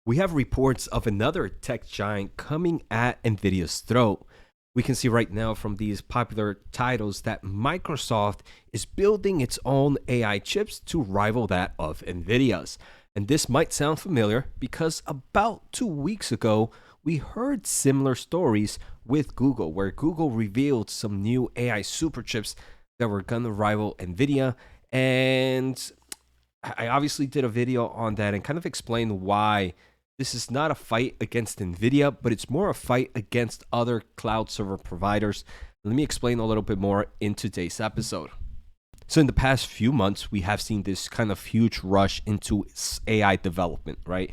We have reports of another tech giant coming at Nvidia's throat. We can see right now from these popular titles that Microsoft is building its own AI chips to rival that of Nvidia's. And this might sound familiar because about 2 weeks ago, we heard similar stories with Google, where Google revealed some new AI super chips that were going to rival Nvidia. And I obviously did a video on that and kind of explained why this is not a fight against Nvidia, but it's more a fight against other cloud server providers. Let me explain a little bit more in today's episode. So in the past few months, we have seen this kind of huge rush into AI development, right?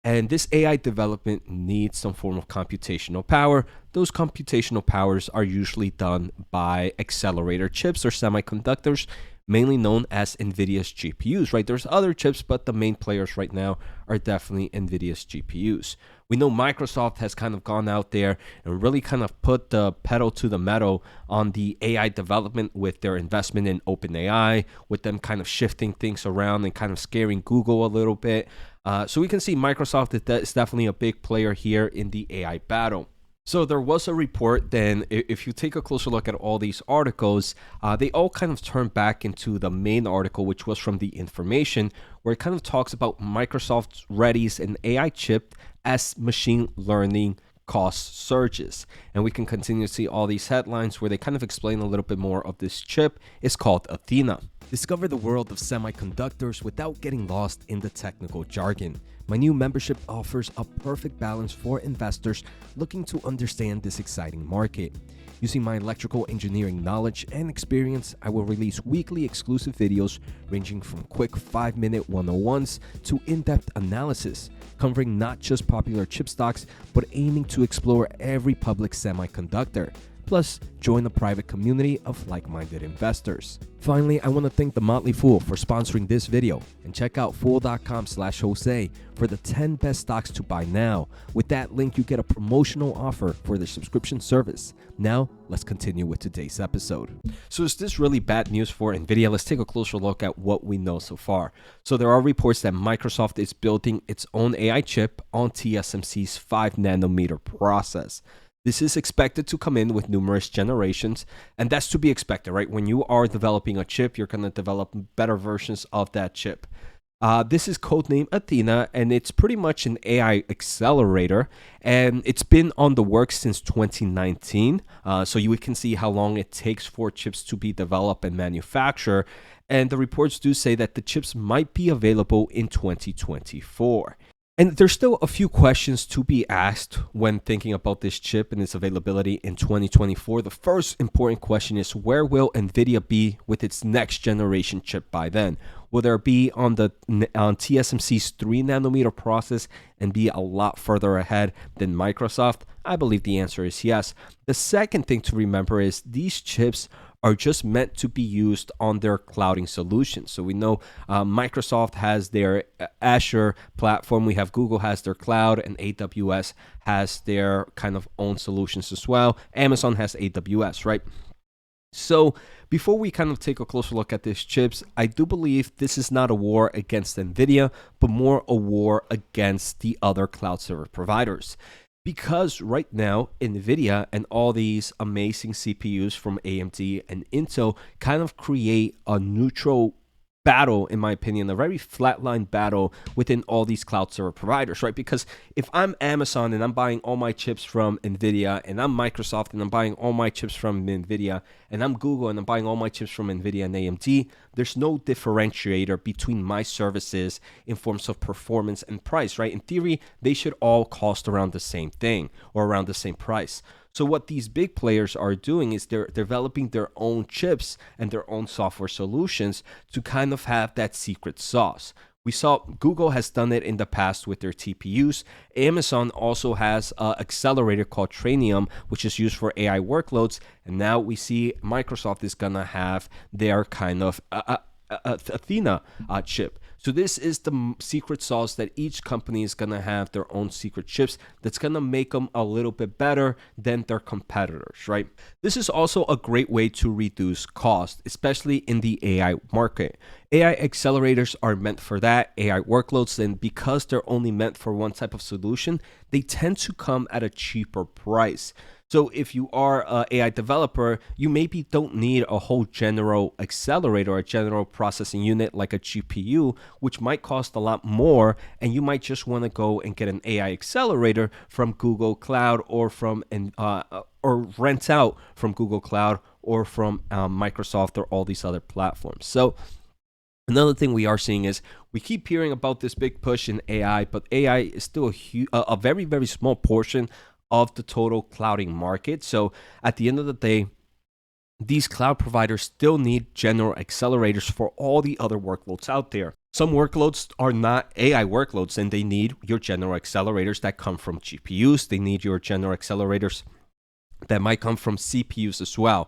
And this AI development needs some form of computational power. Those computational powers are usually done by accelerator chips or semiconductors, mainly known as Nvidia's GPUs, right? There's other chips, but the main players right now are definitely Nvidia's GPUs. We know Microsoft has kind of gone out there and really kind of put the pedal to the metal on the AI development with their investment in OpenAI, with them kind of shifting things around and kind of scaring Google a little bit. So we can see Microsoft is definitely a big player here in the AI battle. So there was a report, then if you take a closer look at all these articles, they all kind of turn back into the main article, which was from The Information, where it kind of talks about Microsoft readies an AI chip as machine learning cost surges. And we can continue to see all these headlines where they kind of explain a little bit more of this chip. It's called Athena. Discover the world of semiconductors without getting lost in the technical jargon. My new membership offers a perfect balance for investors looking to understand this exciting market. Using my electrical engineering knowledge and experience, I will release weekly exclusive videos ranging from quick 5-minute 101s to in-depth analysis, covering not just popular chip stocks, but aiming to explore every public semiconductor. Plus, join a private community of like-minded investors. Finally, I want to thank The Motley Fool for sponsoring this video, and check out fool.com/Jose for the 10 best stocks to buy now. With that link, you get a promotional offer for the subscription service. Now, let's continue with today's episode. So is this really bad news for Nvidia? Let's take a closer look at what we know so far. So there are reports that Microsoft is building its own AI chip on TSMC's 5nm process. This is expected to come in with numerous generations, and that's to be expected, right? When you are developing a chip, you're going to develop better versions of that chip. This is codenamed Athena, and it's pretty much an AI accelerator, and it's been on the works since 2019. So you can see how long it takes for chips to be developed and manufactured. And the reports do say that the chips might be available in 2024. And there's still a few questions to be asked when thinking about this chip and its availability in 2024. The first important question is, where will Nvidia be with its next generation chip by then? Will there be on TSMC's 3nm process and be a lot further ahead than Microsoft? I believe the answer is yes. The second thing to remember is these chips are just meant to be used on their clouding solutions. So we know Microsoft has their Azure platform, we have Google has their cloud, and AWS has their kind of own solutions as well. Amazon has AWS, right? So before we kind of take a closer look at these chips, I do believe this is not a war against Nvidia, but more a war against the other cloud server providers. Because right now, Nvidia and all these amazing CPUs from AMD and Intel kind of create a neutral battle, in my opinion, a very flatline battle within all these cloud server providers, right? Because if I'm Amazon and I'm buying all my chips from Nvidia, and I'm Microsoft and I'm buying all my chips from Nvidia, and I'm Google and I'm buying all my chips from Nvidia and AMD, there's no differentiator between my services in forms of performance and price, right? In theory, they should all cost around the same thing or around the same price. So what these big players are doing is they're developing their own chips and their own software solutions to kind of have that secret sauce. We saw Google has done it in the past with their TPUs. Amazon also has an accelerator called Trainium, which is used for AI workloads. And now we see Microsoft is going to have their kind of Athena chip. So this is the secret sauce that each company is going to have their own secret chips that's going to make them a little bit better than their competitors, right? This is also a great way to reduce cost, especially in the AI market. AI accelerators are meant for that, AI workloads, and because they're only meant for one type of solution, they tend to come at a cheaper price. So if you are an AI developer, you maybe don't need a whole general accelerator or a general processing unit like a GPU, which might cost a lot more, and you might just want to go and get an AI accelerator from Google Cloud or or rent out from Google Cloud or from Microsoft or all these other platforms. So another thing we are seeing is we keep hearing about this big push in AI, but AI is still a very, very small portion of the total clouding market. So at the end of the day, these cloud providers still need general accelerators for all the other workloads out there. Some workloads are not AI workloads, and they need your general accelerators that come from GPUs. They need your general accelerators that might come from CPUs as well.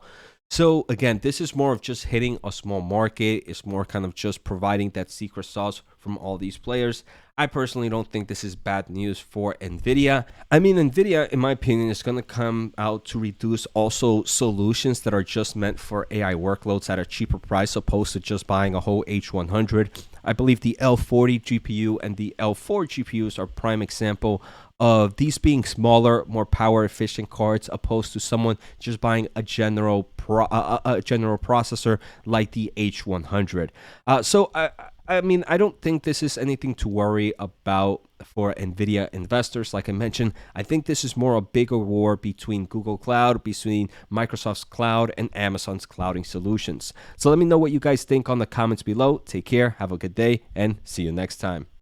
So again, this is more of just hitting a small market. It's more kind of just providing that secret sauce from all these players. I personally don't think this is bad news for Nvidia. I mean, Nvidia, in my opinion, is going to come out to reduce also solutions that are just meant for AI workloads at a cheaper price, opposed to just buying a whole H100. I believe the L40 GPU and the L4 GPUs are prime example of these being smaller, more power efficient cards, opposed to someone just buying a general processor like the H100. I mean, I don't think this is anything to worry about for Nvidia investors. Like I mentioned, I think this is more a bigger war between Google Cloud, between Microsoft's cloud, and Amazon's clouding solutions. So let me know what you guys think on the comments below. Take care, have a good day, and see you next time.